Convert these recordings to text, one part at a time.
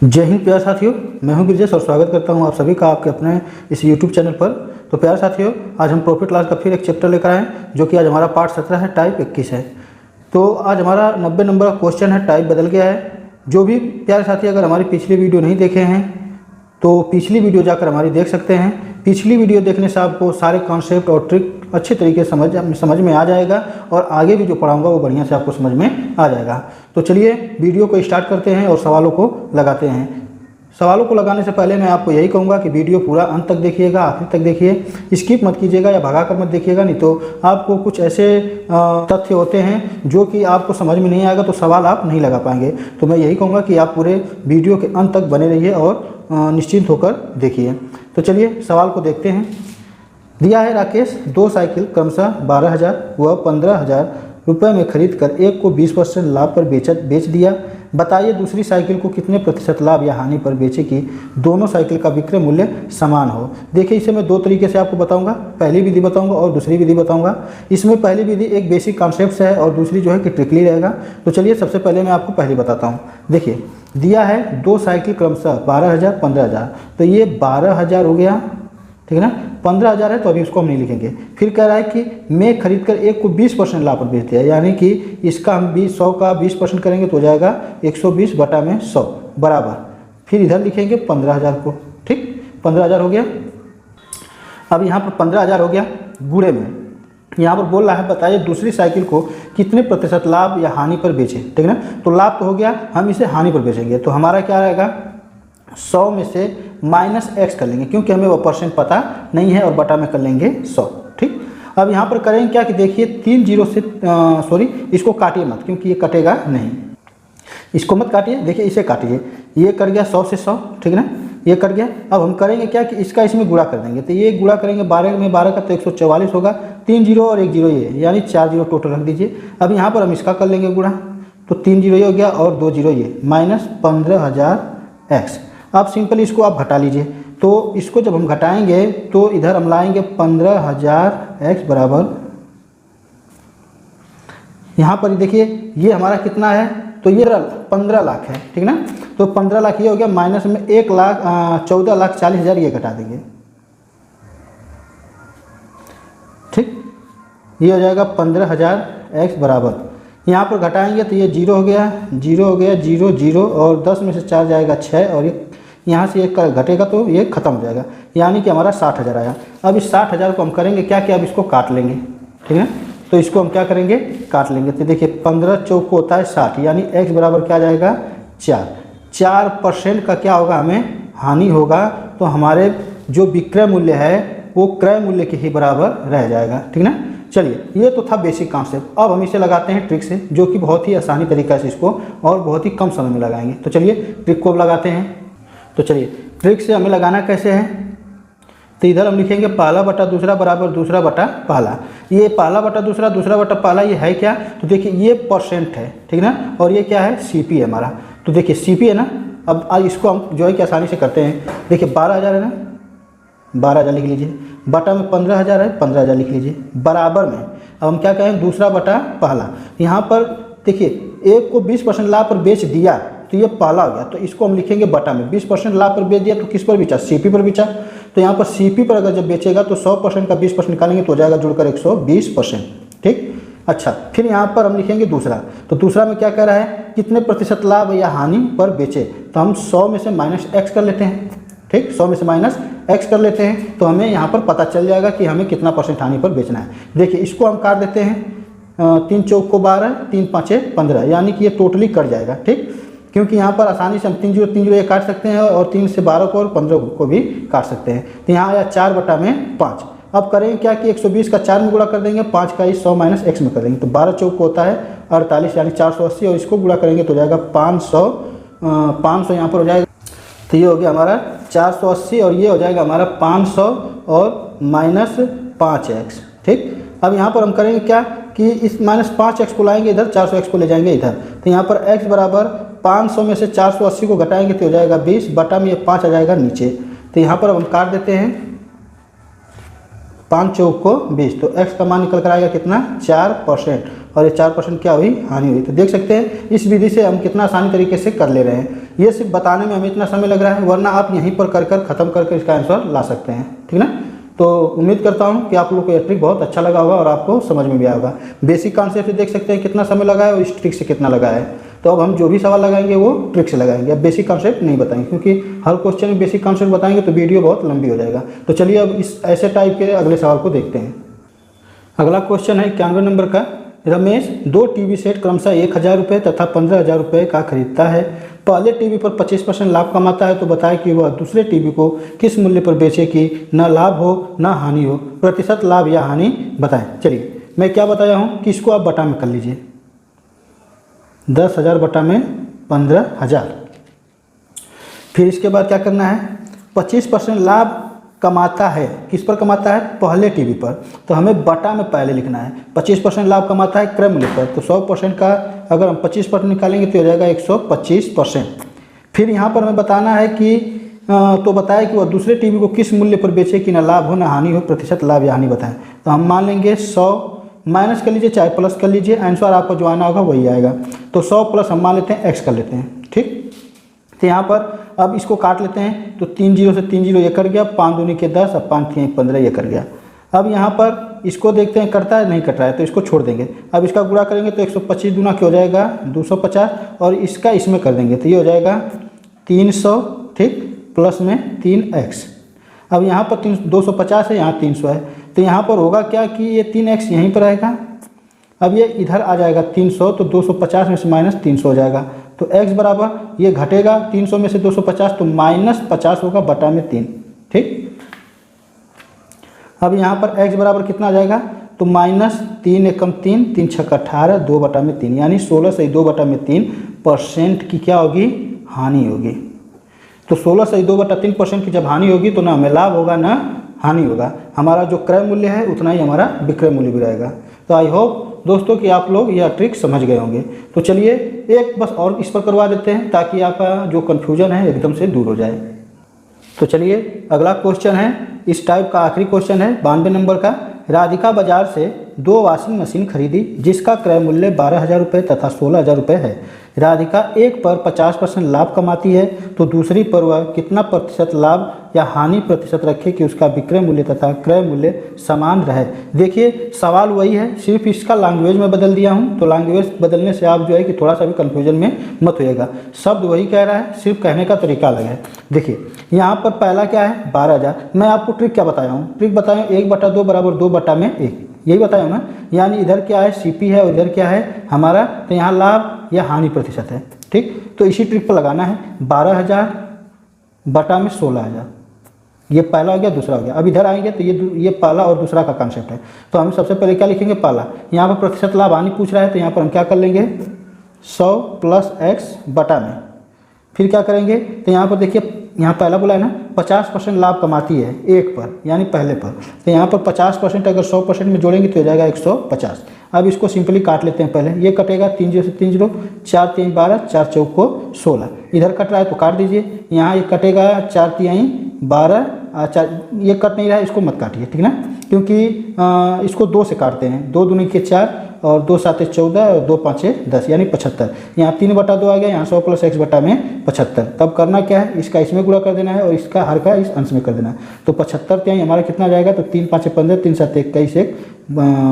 जय हिंद प्यारे साथियों, मैं हूं ब्रिजेश और स्वागत करता हूं आप सभी का आपके अपने इस YouTube चैनल पर। तो प्यारे साथियों, आज हम प्रॉफिट लॉस का फिर एक चैप्टर लेकर आए जो कि आज हमारा पार्ट 17 है, टाइप 21 है। तो आज हमारा 90 नंबर का क्वेश्चन है, टाइप बदल गया है। जो भी प्यारे साथी अगर हमारी पिछली वीडियो नहीं देखे हैं तो पिछली वीडियो जाकर हमारी देख सकते हैं। पिछली वीडियो देखने से आपको सारे कॉन्सेप्ट और ट्रिक अच्छे तरीके से समझ में आ जाएगा और आगे भी जो पढ़ाऊंगा वो बढ़िया से आपको समझ में आ जाएगा। तो चलिए वीडियो को स्टार्ट करते हैं और सवालों को लगाते हैं। सवालों को लगाने से पहले मैं आपको यही कहूँगा कि वीडियो पूरा अंत तक देखिएगा, आखिर तक देखिए, स्किप मत कीजिएगा या भगा कर मत देखिएगा, नहीं तो आपको कुछ ऐसे तथ्य होते हैं जो कि आपको समझ में नहीं आएगा तो सवाल आप नहीं लगा पाएंगे। तो मैं यही कहूँगा कि आप पूरे वीडियो के अंत तक बने रहिए और निश्चिंत होकर देखिए। तो चलिए सवाल को देखते हैं। दिया है, राकेश 2 साइकिल क्रमशः 12,000 व 15,000 रुपये में खरीद कर एक को 20% लाभ पर बेच दिया। बताइए दूसरी साइकिल को कितने प्रतिशत लाभ या हानि पर बेचे कि दोनों साइकिल का विक्रय मूल्य समान हो। देखिए, इसे मैं 2 तरीके से आपको बताऊंगा, पहली विधि बताऊंगा और दूसरी विधि बताऊंगा। इसमें पहली विधि एक बेसिक कॉन्सेप्ट है और दूसरी जो है कि ट्रिकली रहेगा। तो चलिए सबसे पहले मैं आपको पहली बताता हूँ। देखिए, दिया है 2 साइकिल क्रमशः 12,000 15,000, तो ये 12,000 हो गया, ठीक है ना। 15,000 है तो अभी उसको हम नहीं लिखेंगे। फिर कह रहा है कि मैं खरीद कर एक को 20% लाभ पर बेच दिया, यानी कि इसका हम 100 का 20% करेंगे तो हो जाएगा 120 बटा में 100 बराबर। फिर इधर लिखेंगे 15,000 को, ठीक, 15,000 हो गया। अब यहाँ पर 15,000 हो गया गुणे में, यहाँ पर बोल रहा है बताइए दूसरी साइकिल को कितने प्रतिशत लाभ या हानि पर बेचे, ठीक है ना। तो लाभ तो हो गया, हम इसे हानि पर बेचेंगे तो हमारा क्या रहेगा, 100 में से -x कर लेंगे क्योंकि हमें वो परसेंट पता नहीं है और बटा में कर लेंगे 100, ठीक। अब यहाँ पर करेंगे क्या कि देखिए 3 जीरो से इसको काटिए मत क्योंकि ये कटेगा नहीं, इसको मत काटिए, देखिए इसे काटिए, ये कर गया 100 से 100, ठीक है ना, ये कर गया। अब हम करेंगे क्या कि इसका इसमें गुणा कर देंगे, तो ये गुणा करेंगे 12 में 12 का तो 144 होगा, 3 जीरो और 1 जीरो ये, यानी 4 जीरो टोटल रख दीजिए। अब यहाँ पर हम इसका कर लेंगे गुणा, तो 3 जीरो ये हो गया और 2 जीरो ये, -15,000x। अब सिंपली इसको आप घटा लीजिए, तो इसको जब हम घटाएंगे तो इधर हम लाएंगे 15,000x बराबर, यहाँ पर देखिए ये हमारा कितना है, तो ये 15 लाख है, ठीक ना। तो 15 लाख ये हो गया, माइनस में 14,40,000 ये घटा देंगे, ठीक, ये हो जाएगा 15,000x बराबर। यहाँ पर घटाएंगे तो ये 0 हो गया, 0 हो गया, 0 0 और 10 में से 4 जाएगा 6 और ये यहाँ से एक घटेगा तो ये खत्म हो जाएगा, यानी कि हमारा 60,000 आया। अब इस 60,000 को हम करेंगे क्या कि अब इसको काट लेंगे, ठीक है। तो इसको हम क्या करेंगे, काट लेंगे। तो देखिए 15 चौक को होता है 60, यानी x बराबर क्या जाएगा 4% का क्या होगा, हमें हानि होगा। तो हमारे जो विक्रय मूल्य है वो क्रय मूल्य के ही बराबर रह जाएगा, ठीक ना। चलिए, ये तो था बेसिक कॉन्सेप्ट। अब हम इसे लगाते हैं ट्रिक से, जो कि बहुत ही आसानी तरीका से इसको और बहुत ही कम समय में लगाएंगे। तो चलिए ट्रिक को लगाते हैं। तो चलिए ट्रिक से हमें लगाना कैसे है, तो इधर हम लिखेंगे पहला बटा दूसरा बराबर दूसरा बटा पहला। ये पहला बटा दूसरा, दूसरा बटा पहला, ये है क्या, तो देखिए ये परसेंट है, ठीक ना, और ये क्या है, CP है हमारा। तो देखिए CP है ना। अब आज इसको हम जो है कि आसानी से करते हैं। देखिए 12,000 है ना, 12,000 लिख लीजिए, बटा में 15,000 है, 15,000 लिख लीजिए, बराबर में अब हम क्या कहें, दूसरा बटा पहला। यहाँ पर देखिए एक को 20% लाभ पर बेच दिया तो ये पहला हो गया, तो इसको हम लिखेंगे बटा में। 20% लाभ पर बेच दिया तो किस पर बेचा, CP पर बेचा। तो यहाँ पर CP पर अगर जब बेचेगा तो 100% का 20% निकालेंगे तो हो जाएगा जुड़कर 120%, ठीक। अच्छा, फिर यहाँ पर हम लिखेंगे दूसरा। तो दूसरा में क्या कह रहा है, कितने प्रतिशत लाभ या हानि पर बेचे, तो हम 100 में से -x कर लेते हैं, ठीक, 100 में से -x कर लेते हैं तो हमें यहाँ पर पता चल जाएगा कि हमें कितना % हानि पर बेचना है। देखिए इसको हम काट देते हैं, 3 चौक को 12, 3 5 15, यानी कि ये टोटली कट जाएगा, ठीक, क्योंकि यहाँ पर आसानी से हम 3 जीरो ये काट सकते हैं और 3 से 12 को और 15 को भी काट सकते हैं। तो यहाँ आया 4 बटा में 5। अब करेंगे क्या कि 120 का 4 में गुणा कर देंगे, 5 का 100 -x में कर देंगे, तो 12 चौक को होता है 48, यानी 480, और इसको गुणा करेंगे तो हो जाएगा 500 यहाँ पर हो जाएगा। तो ये हो गया हमारा 480 और ये हो जाएगा हमारा 500 और -5x, ठीक। अब यहाँ पर हम करेंगे क्या कि इस -5x को लाएंगे इधर, 400x को ले जाएंगे इधर, तो यहाँ पर x बराबर 500 में से 480 को घटाएंगे तो हो जाएगा 20, बटा में ये 5 आ जाएगा नीचे। तो यहाँ पर हम काट देते हैं, 5 चौक को 20, तो x का मान निकल कर आएगा कितना, 4%। और ये 4% क्या हुई, हानि हुई। तो देख सकते हैं इस विधि से हम कितना आसानी तरीके से कर ले रहे हैं। ये सिर्फ बताने में हमें इतना समय लग रहा है, वरना आप यहीं पर कर ख़त्म करके इसका आंसर ला सकते हैं, ठीक ना। तो उम्मीद करता हूँ कि आप लोग को यह ट्रिक बहुत अच्छा लगा होगा और आपको समझ में भी आएगा। बेसिक कॉन्सेप्ट से देख सकते हैं कितना समय लगा है और इस ट्रिक से कितना लगा है। तो अब हम जो भी सवाल लगाएंगे वो ट्रिक से लगाएंगे, अब बेसिक कॉन्सेप्ट नहीं बताएंगे, क्योंकि हर क्वेश्चन में बेसिक कॉन्सेप्ट बताएंगे तो वीडियो बहुत लंबी हो जाएगा। तो चलिए अब इस ऐसे टाइप के अगले सवाल को देखते हैं। अगला क्वेश्चन है 91 नंबर का। रमेश 2 टीवी सेट क्रमशः 1000 रुपये तथा 15,000 रुपये का खरीदता है। पहले टीवी पर 25% लाभ कमाता है, तो बताए कि वह दूसरे टीवी को किस मूल्य पर बेचे कि न लाभ हो न हानि हो। प्रतिशत लाभ या हानि बताएं। चलिए मैं क्या बताया हूँ कि इसको आप बटा में कर लीजिए, 10,000 बटा में 15,000। फिर इसके बाद क्या करना है, 25% लाभ कमाता है, किस पर कमाता है, पहले टीवी पर, तो हमें बटा में पहले लिखना है। 25% लाभ कमाता है क्रय मूल्य पर, तो 100% का अगर हम 25% निकालेंगे तो हो जाएगा 125%। फिर यहाँ पर हमें बताना है कि तो बताया कि वह दूसरे टीवी को किस मूल्य पर बेचे कि न लाभ हो न हानि हो। प्रतिशत लाभ या हानि बताएं। तो हम मान लेंगे 100, माइनस कर लीजिए चाहे प्लस कर लीजिए, आंसर आपको जो आना होगा वही आएगा। तो 100 प्लस हम मान लेते हैं x कर लेते हैं, ठीक। तो यहाँ पर अब इसको काट लेते हैं, तो 3 0 से 3 0 ये कट गया, 5 दूनी के 10 और 5 3 15 ये कट गया। अब यहाँ पर इसको देखते हैं कटता है नहीं कट रहा है, तो इसको छोड़ देंगे। अब इसका गुणा करेंगे तो 125 दूना क्या हो जाएगा 250, और इसका इसमें कर देंगे तो ये हो जाएगा 300, ठीक, प्लस में 3x। अब यहाँ पर 250 है, यहाँ 300 है, तो यहाँ पर होगा क्या कि ये 3x यहीं पर आएगा। अब ये इधर आ जाएगा 300, तो 250 में से माइनस 300 हो जाएगा, तो x बराबर ये घटेगा 300 में से 250, तो -50 होगा बटा में 3, ठीक। अब यहाँ पर x बराबर कितना आ जाएगा, तो -3 एकम 3, 3 छक 18, 2 बटा में 3, यानी 16 से 2 बटा में 3% की क्या होगी, हानि होगी। तो 16 से 2 बटा 3% की जब हानि होगी तो ना हमें लाभ होगा ना हानि होगा। हमारा जो क्रय मूल्य है उतना ही हमारा विक्रय मूल्य भी रहेगा। तो आई होप दोस्तों कि आप लोग यह ट्रिक समझ गए होंगे। तो चलिए एक बस और इस पर करवा देते हैं ताकि आपका जो कन्फ्यूजन है एकदम से दूर हो जाए। तो चलिए अगला क्वेश्चन है, इस टाइप का आखिरी क्वेश्चन है 92 नंबर का। राधिका बाजार से 2 वॉशिंग मशीन खरीदी जिसका क्रय मूल्य 12,000 रुपये तथा 16,000 रुपये है। राधिका एक पर 50% लाभ कमाती है, तो दूसरी पर वह कितना प्रतिशत लाभ या हानि प्रतिशत रखे कि उसका विक्रय मूल्य तथा क्रय मूल्य समान रहे। देखिए सवाल वही है, सिर्फ इसका लैंग्वेज में बदल दिया हूँ। तो लैंग्वेज बदलने से आप जो है कि थोड़ा सा भी कन्फ्यूजन में मत होइएगा। शब्द वही कह रहा है, सिर्फ कहने का तरीका अलग है। देखिए यहाँ पर पहला क्या है 12,000। मैं आपको ट्रिक क्या बताया हूँ, ट्रिक बताया 1/2 बराबर 2 बटा में 1, यही बताया ना। यानी इधर क्या है CP है और इधर क्या है हमारा, तो यहाँ लाभ या हानि प्रतिशत है, ठीक। तो इसी ट्रिक पर लगाना है 12,000 बटा में 16,000, ये पहला हो गया, दूसरा हो गया। अब इधर आएंगे तो ये पहला और दूसरा का कॉन्सेप्ट है। तो हम सबसे पहले क्या लिखेंगे, पहला। यहाँ पर प्रतिशत लाभ हानि पूछ रहा है, तो यहाँ पर हम क्या कर लेंगे 100 प्लस x बटा में। फिर क्या करेंगे, तो यहाँ पर देखिए यहाँ पहला बोला है ना 50% लाभ कमाती है एक पर, यानी पहले पर। तो यहाँ पर 50% अगर 100% में जोड़ेंगे तो हो जाएगा 150। अब इसको सिंपली काट लेते हैं पहले, ये कटेगा 3 0 से 3 0, 4 3 12, 4 चौको 16। इधर कट रहा है तो काट दीजिए, यहाँ ये कटेगा 4 3 12, 4 ये कट नहीं रहा है, इसको मत काटिए, ठीक ना, क्योंकि इसको 2 से काटते हैं। 2 दूनी के 4 और 2 7 14 और 2 5 10, यानी 75। यहाँ 3/2 आ गया, यहाँ 100 प्लस x बटा में 75। तब करना क्या है, इसका इसमें गुणा कर देना है और इसका हर का इस अंश में कर देना है। तो 75 यहाँ हमारा कितना जाएगा, तो 3 5 15, 3 7 21 1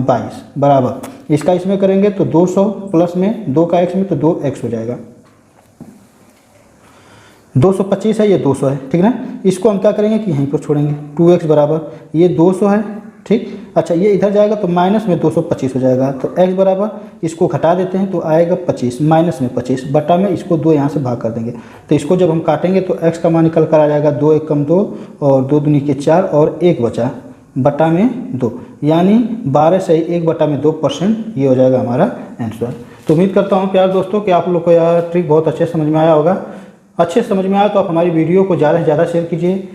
22 बराबर इसका इसमें करेंगे तो 200 प्लस में 2 का x में, तो 2x हो जाएगा। 225 है, ये 200 है, ठीक ना। इसको हम क्या करेंगे कि यहीं पर छोड़ेंगे, 2x बराबर ये 200 है, ठीक। अच्छा ये इधर जाएगा तो माइनस में 225 हो जाएगा, तो x बराबर इसको घटा देते हैं तो आएगा 25, माइनस में 25 बटा में इसको 2 यहाँ से भाग कर देंगे। तो इसको जब हम काटेंगे तो x का मान निकल कर आ जाएगा 2 1 कम 2 और 2 दूनी के 4 और 1 बचा बटा में 2, यानी 12 से 1 बटा में 2%, ये हो जाएगा हमारा आंसर। तो उम्मीद करता हूँ प्यार दोस्तों कि आप लोग को यह ट्रिक बहुत अच्छे समझ में आया होगा। अच्छे समझ में आया तो आप हमारी वीडियो को ज़्यादा से ज़्यादा शेयर कीजिए,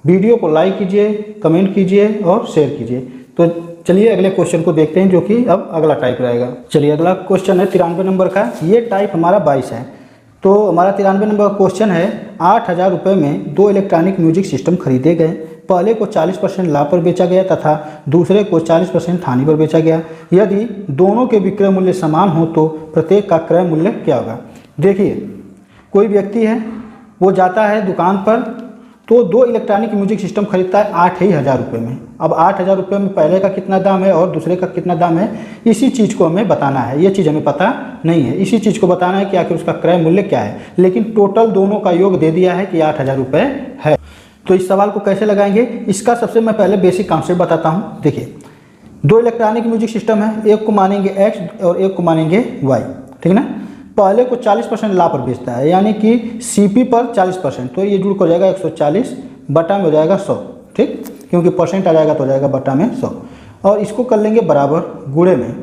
वीडियो को लाइक कीजिए, कमेंट कीजिए और शेयर कीजिए। तो चलिए अगले क्वेश्चन को देखते हैं, जो कि अब अगला टाइप रहेगा। चलिए अगला क्वेश्चन है 93 नंबर का। ये टाइप हमारा 22 है। तो हमारा 93 नंबर का क्वेश्चन है 8,000 रुपये में 2 इलेक्ट्रॉनिक म्यूजिक सिस्टम खरीदे गए पहले को 40% लाभ पर बेचा गया तथा दूसरे को 40% हानि पर बेचा गया। यदि दोनों के विक्रय मूल्य समान हो तो प्रत्येक का क्रय मूल्य क्या होगा। देखिए, कोई व्यक्ति है, वो जाता है दुकान पर, तो दो इलेक्ट्रॉनिक म्यूजिक सिस्टम खरीदता है 8,000 रुपये में। अब 8,000 रुपये में पहले का कितना दाम है और दूसरे का कितना दाम है, इसी चीज़ को हमें बताना है। ये चीज़ हमें पता नहीं है, इसी चीज़ को बताना है कि आखिर उसका क्रय मूल्य क्या है। लेकिन टोटल दोनों का योग दे दिया है कि 8,000 रुपये है। तो इस सवाल को कैसे लगाएंगे, इसका सबसे मैं पहले बेसिक कॉन्सेप्ट बताता हूँ। देखिए, दो इलेक्ट्रॉनिक म्यूजिक सिस्टम है, एक को मानेंगे एक्स और एक को मानेंगे वाई, ठीक ना। पहले को 40% लाभ पर बेचता है, यानी कि सीपी पर 40%, तो ये जुड़ कर जाएगा 140 बटा में हो जाएगा 100, ठीक, क्योंकि परसेंट आ जाएगा तो हो जाएगा बटा में 100। और इसको कर लेंगे बराबर गुणे में।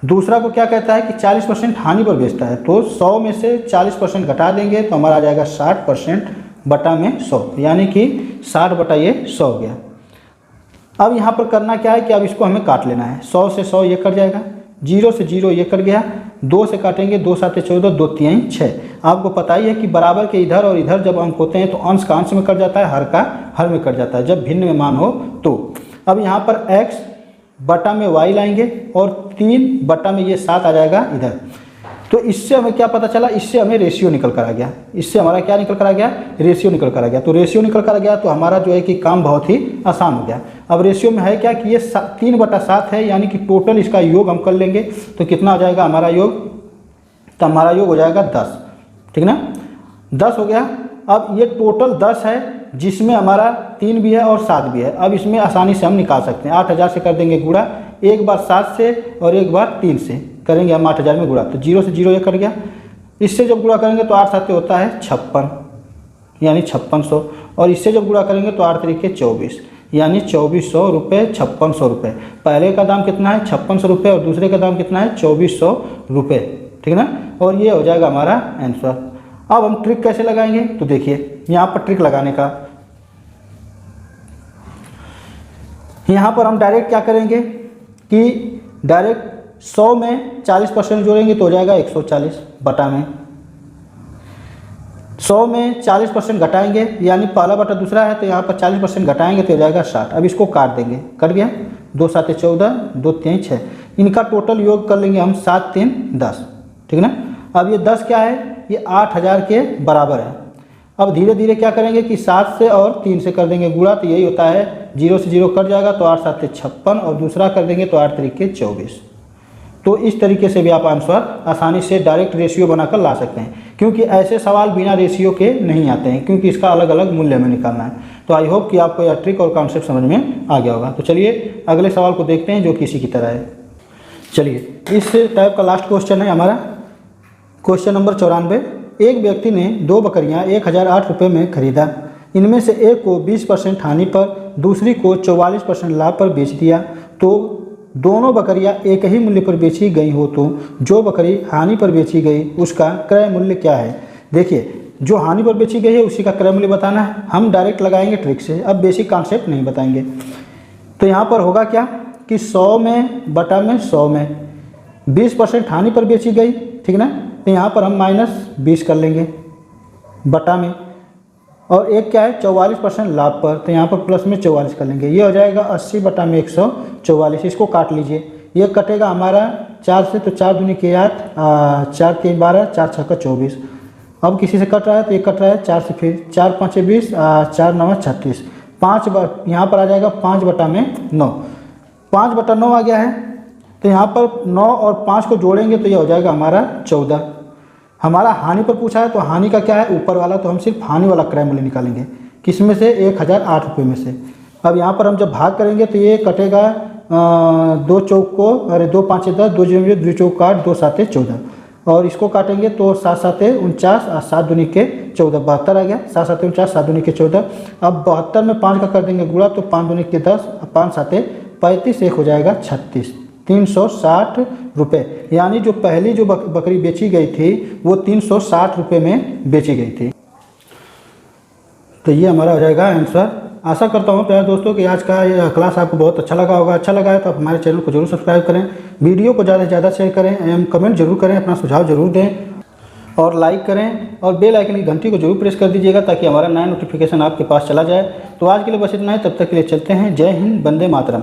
दूसरा को क्या कहता है कि 40% हानि पर बेचता है, तो 100 में से 40% घटा देंगे तो हमारा आ जाएगा 60% बटा में 100, यानी कि 60 बटा ये 100 हो गया। अब यहाँ पर करना क्या है कि अब इसको हमें काट लेना है। 100 से 100 ये कट जाएगा, 0 से 0 ये कट गया, 2 से काटेंगे, 2 7 14, 2 3 6। आपको पता ही है कि बराबर के इधर और इधर जब अंक होते हैं तो अंश का अंश में कट जाता है, हर का हर में कट जाता है, जब भिन्न में मान हो तो। अब यहाँ पर x बटा में y लाएंगे और 3 बटा में ये 7 आ जाएगा इधर। तो इससे हमें क्या पता चला, इससे हमें रेशियो निकल कर आ गया। इससे हमारा क्या निकल कर आ गया, रेशियो निकल कर आ गया। तो रेशियो निकल कर आ गया तो हमारा जो है कि काम बहुत ही आसान हो गया। अब रेशियो में है क्या कि ये 3 बटा 7 है, यानी कि टोटल इसका योग हम कर लेंगे तो कितना हो जाएगा हमारा योग, तो हमारा योग हो जाएगा 10, ठीक ना, 10 हो गया। अब ये टोटल 10 है, जिसमें हमारा 3 भी है और 7 भी है। अब इसमें आसानी से हम निकाल सकते हैं। 8,000 से कर देंगे गुणा, एक बार 7 से और एक बार 3 से करेंगे हम 8,000 में गुणा, तो 0 से 0 ये कट गया। इससे जब गुणा करेंगे तो 8 7 होता है 56, यानी 5600। और इससे जब गुणा करेंगे तो 8 3 24, यानी 2400 रुपये, 5600 रुपये। पहले का दाम कितना है 5600 रुपये और दूसरे का दाम कितना है 2400 रुपये, ठीक ना। और ये हो जाएगा हमारा आंसर। अब हम ट्रिक कैसे लगाएंगे, तो देखिए यहाँ पर ट्रिक लगाने का, यहाँ पर हम डायरेक्ट क्या करेंगे कि डायरेक्ट 100 में 40% जोड़ेंगे तो हो जाएगा 140 बटा में 100 में 40% घटाएंगे, यानी पहला बटा दूसरा है तो यहाँ पर 40% घटाएंगे तो हो जाएगा 60। अब इसको काट देंगे, कट गया, 2 7 14, 2 3 6, इनका टोटल योग कर लेंगे हम 7 3 10, ठीक ना। अब ये 10 क्या है, ये 8,000 के बराबर है। अब धीरे धीरे क्या करेंगे कि 7 से और 3 से कर देंगे गुणा, तो यही होता है, 0 से 0 कट जाएगा तो 8 7 56 और दूसरा कर देंगे तो 8 3 24। तो इस तरीके से भी आप आंसर आसानी से डायरेक्ट रेशियो बनाकर ला सकते हैं, क्योंकि ऐसे सवाल बिना रेशियो के नहीं आते हैं, क्योंकि इसका अलग अलग मूल्य हमें निकालना है। तो आई होप कि आपको यह ट्रिक और कॉन्सेप्ट समझ में आ गया होगा। तो चलिए अगले सवाल को देखते हैं जो कि इसी की तरह है। चलिए, इस टाइप का लास्ट क्वेश्चन है हमारा, क्वेश्चन नंबर 94। एक व्यक्ति ने 2 बकरियां 1008 रुपये में खरीदा। इनमें से एक को 20% हानि पर, दूसरी को 44% लाभ पर बेच दिया। तो दोनों बकरियां एक ही मूल्य पर बेची गई हो तो जो बकरी हानि पर बेची गई उसका क्रय मूल्य क्या है। देखिए, जो हानि पर बेची गई है उसी का क्रय मूल्य बताना है। हम डायरेक्ट लगाएंगे ट्रिक से, अब बेसिक कॉन्सेप्ट नहीं बताएंगे। तो यहाँ पर होगा क्या कि 100 में बटा में 100 में 20% हानि पर बेची गई, ठीक ना, तो यहाँ पर हम -20 कर लेंगे बटा में, और एक क्या है 44% लाभ पर, तो यहाँ पर प्लस में 44 कर लेंगे। ये हो जाएगा 80 बटा में 144। इसको काट लीजिए, ये कटेगा हमारा 4 से, तो 4 दूनी के 8, 4 3 12, 4 6 24। अब किसी से कट रहा है तो ये कट रहा है 4 से, फिर 4 5 20, 4 9 36, 5 यहाँ पर आ जाएगा 5 बटा में 9, 5 बटा 9 आ गया है। तो यहाँ पर 9 और 5 को जोड़ेंगे तो ये हो जाएगा हमारा 14। हमारा हानि पर पूछा है तो हानि का क्या है ऊपर वाला, तो हम सिर्फ हानि वाला क्रय मूल्य निकालेंगे, किस में से 1008 रुपये में से। अब यहाँ पर हम जब भाग करेंगे तो ये कटेगा 2 चौक को, अरे 2 5 10, 2 0 2 चौक 8, 2 7 14, और इसको काटेंगे तो 7 7 49, 7 दूनी के 14, 72 आ गया। 7 7 49, 7 दूनी के 14। अब 72 में 5 का कर देंगे गुणा, तो 5 दूनी के 10, 5 7 35, एक हो जाएगा 36, 360 रुपये। यानी जो पहली जो बकरी बेची गई थी वो 360 रुपये में बेची गई थी। तो ये हमारा हो जाएगा आंसर। आशा करता हूँ प्यारे दोस्तों कि आज का ये क्लास आपको बहुत अच्छा लगा होगा। अच्छा लगा है तो आप हमारे चैनल को जरूर सब्सक्राइब करें, वीडियो को ज़्यादा से ज़्यादा शेयर करें एवं कमेंट जरूर करें, अपना सुझाव जरूर दें। और लाइक करें और बेल आइकन की घंटी को जरूर प्रेस कर दीजिएगा ताकि हमारा नया नोटिफिकेशन आपके पास चला जाए। तो आज के लिए बस इतना ही, तब तक के लिए चलते हैं। जय हिंद, वंदे मातरम।